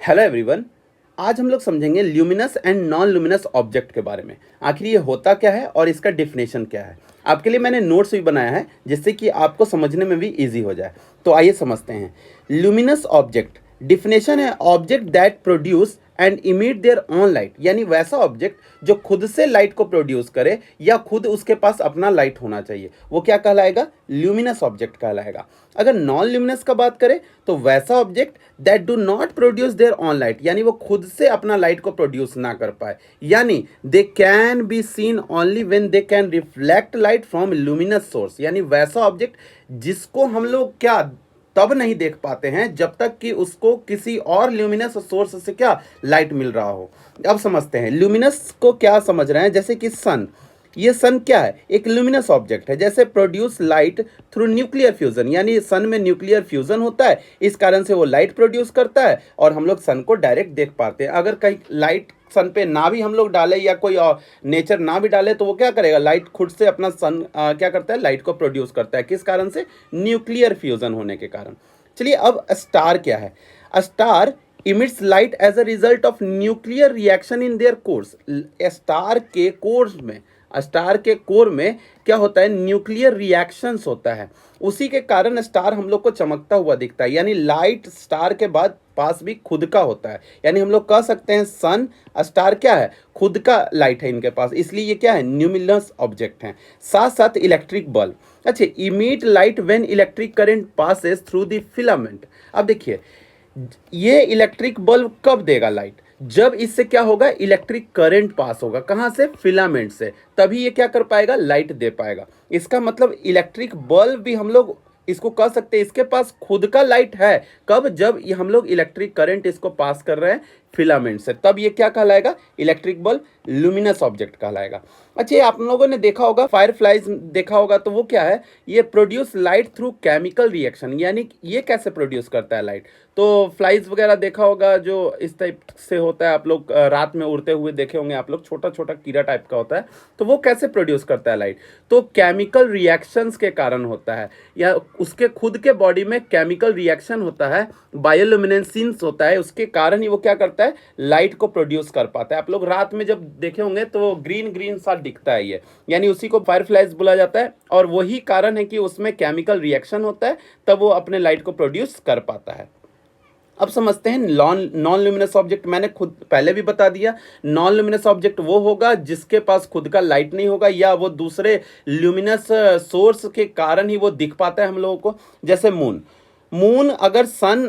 Hello everyone. आज हम लोग समझेंगे luminous and non luminous object के बारे में। आखिर ये होता क्या है और इसका डिफिनेशन क्या है। आपके लिए मैंने नोट्स भी बनाया है जिससे कि आपको समझने में भी इजी हो जाए। तो आइए समझते हैं। ल्यूमिनस ऑब्जेक्ट डिफिनेशन है object that produce and emit their own light, यानी वैसा ऑब्जेक्ट जो खुद से लाइट को प्रोड्यूस करे या खुद उसके पास अपना लाइट होना चाहिए, वो क्या कहलाएगा? ल्यूमिनस ऑब्जेक्ट कहलाएगा। अगर नॉन ल्यूमिनस का बात करें तो वैसा object that do not produce their own light, यानी वो खुद से अपना लाइट को प्रोड्यूस ना कर पाए, यानी they can be seen only when they can reflect light from luminous source, यानी वैसा ऑब्जेक्ट जिसको हम लोग क्या तब नहीं देख पाते हैं जब तक कि उसको किसी और ल्यूमिनस सोर्स से क्या लाइट मिल रहा हो। अब समझते हैं ल्यूमिनस को क्या समझ रहे हैं। जैसे कि सन, ये सन क्या है? एक ल्यूमिनस ऑब्जेक्ट है। जैसे produce light through nuclear fusion, यानी सन में न्यूक्लियर फ्यूजन होता है, इस कारण से वो लाइट प्रोड्यूस करता है और हम लोग सन को डायरेक्ट देख पाते हैं। अगर कहीं लाइट सन पे ना भी हम लोग डालें या कोई और नेचर ना भी डाले तो वो क्या करेगा? लाइट खुद से अपना सन क्या करता है? लाइट को प्रोड्यूस करता है। किस कारण से? न्यूक्लियर फ्यूजन होने के कारण। चलिए, अब स्टार क्या है? Star emits light as a result of nuclear reaction in their cores। Star के कोर में क्या होता है? न्यूक्लियर रिएक्शंस होता है, उसी के कारण स्टार हम लोग को चमकता हुआ दिखता है। यानी लाइट स्टार के बाद पास भी खुद का होता है, यानी हम लोग कह सकते हैं सन स्टार क्या है? खुद का लाइट है इनके पास, इसलिए ये क्या है? न्यूमिनस ऑब्जेक्ट हैं। साथ साथ इलेक्ट्रिक बल्ब, अच्छा, emit light when electric current passes through the filament. अब देखिए, ये इलेक्ट्रिक बल्ब कब देगा लाइट? जब इससे क्या होगा? इलेक्ट्रिक करंट पास होगा। कहां से? फिलामेंट से। तभी ये क्या कर पाएगा? लाइट दे पाएगा। इसका मतलब इलेक्ट्रिक बल्ब भी हम लोग इसको कह सकते हैं इसके पास खुद का लाइट है। कब? जब ये हम लोग इलेक्ट्रिक करंट इसको पास कर रहे हैं फिलामेंट से, तब ये क्या कहलाएगा? इलेक्ट्रिक बल्ब ल्यूमिनस ऑब्जेक्ट कहलाएगा। अच्छा, ये आप लोगों ने देखा होगा, फायरफ्लाइज देखा होगा, तो वो क्या है? ये produce light through chemical reaction, यानी ये कैसे प्रोड्यूस करता है लाइट? तो फ्लाइज वगैरह देखा होगा जो इस टाइप से होता है, आप लोग रात में उड़ते हुए देखे होंगे आप लोग, छोटा छोटा कीड़ा टाइप का होता है। तो वो कैसे प्रोड्यूस करता है लाइट? तो केमिकल रिएक्शंस के कारण होता है, या उसके खुद के बॉडी में केमिकल रिएक्शन होता है, बायोल्यूमिनेसेंस होता है, उसके कारण ही वो क्या करता है? लाइट को प्रोड्यूस कर पाता है। आप लोग रात में जब देखे होंगे तो ग्रीन ग्रीन सा दिखता है ये, यानी उसी को फायरफ्लाइज बोला जाता है, और वही कारण है कि उसमें केमिकल रिएक्शन होता है, तब वो अपने लाइट को प्रोड्यूस कर पाता है। अब समझते हैं नॉन ल्यूमिनस ऑब्जेक्ट। मैंने खुद पहले भी बता दिया, नॉन ल्यूमिनस ऑब्जेक्ट वो होगा जिसके पास खुद का लाइट नहीं होगा, या वो दूसरे ल्यूमिनस सोर्स के कारण ही वो दिख पाता है हम लोगों को। जैसे मून, अगर सन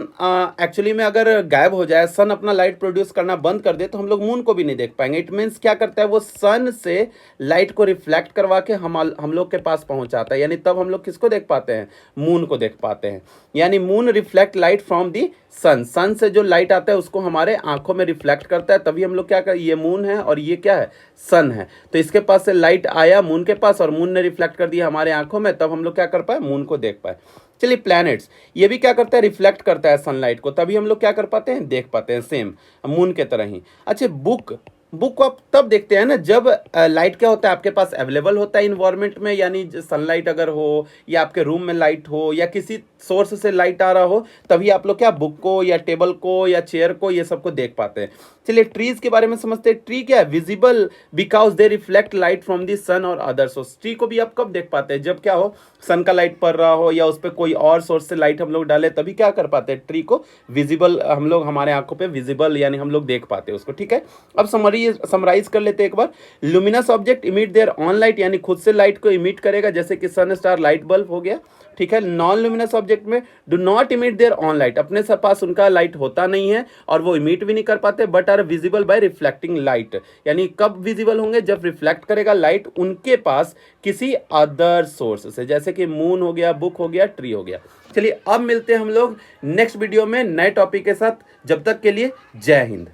एक्चुअली में अगर गायब हो जाए, सन अपना लाइट प्रोड्यूस करना बंद कर दे, तो हम लोग मून को भी नहीं देख पाएंगे। इट मीन्स क्या करता है? वो सन से लाइट को रिफ्लेक्ट करवा के हम लोग के पास पहुंचाता है, यानी तब हम लोग किसको देख पाते हैं? मून को देख पाते हैं। यानी moon reflect light from the sun, sun से जो लाइट आता है उसको हमारे आंखों में रिफ्लेक्ट करता है, तभी हम लोग क्या करें? ये मून है और ये क्या है? सन है। तो इसके पास से लाइट आया मून के पास और मून ने रिफ्लेक्ट कर दिया हमारे आंखों में, तब हम लोग क्या कर पाए? मून को देख पाए। चलिए, प्लैनेट्स, ये भी क्या करता है? रिफ्लेक्ट करता है सनलाइट को, तभी हम लोग क्या कर पाते हैं? देख पाते हैं, सेम मून के तरह ही। अच्छा, बुक को आप तब देखते हैं ना जब लाइट क्या होता है? आपके पास अवेलेबल होता है इन्वायरमेंट में, यानी सनलाइट अगर हो या आपके रूम में लाइट हो या किसी सोर्स से लाइट आ रहा हो, तभी आप लोग क्या बुक को या टेबल को या चेयर को ये सबको देख पाते हैं। चलिए, ट्रीज के बारे में समझते हैं। ट्री क्या है? Visible because they reflect light from the sun और अदर सोर्स। ट्री को भी आप कब देख पाते हैं? जब क्या हो? सन का लाइट पड़ रहा हो या उस पर कोई और सोर्स से लाइट हम लोग डाले, तभी क्या कर पाते हैं? ट्री को विजिबल हम लोग, हमारे आंखों पे विजिबल, यानी हम लोग देख पाते हैं उसको। ठीक है, अब समराइज कर लेते हैं एक बार। Luminous object emit their own light, यानी खुद से लाइट को इमिट करेगा, जैसे कि सन, स्टार, लाइट बल्ब हो गया। ठीक है, नॉन लुमिनस ऑब्जेक्ट में do not emit their own light, अपने से पास उनका लाइट होता नहीं है और वो इमिट भी नहीं कर पाते, but are visible by reflecting light. यानी कब विजिबल होंगे? जब रिफ्लेक्ट करेगा लाइट उनके पास किसी अदर सोर्स से, जैसे कि मून हो गया, बुक हो गया, ट्री हो गया। चलिए, अब मिलते हैं हम लोग नेक्स्ट वीडियो में नए टॉपिक के साथ। जब तक के लिए जय हिंद।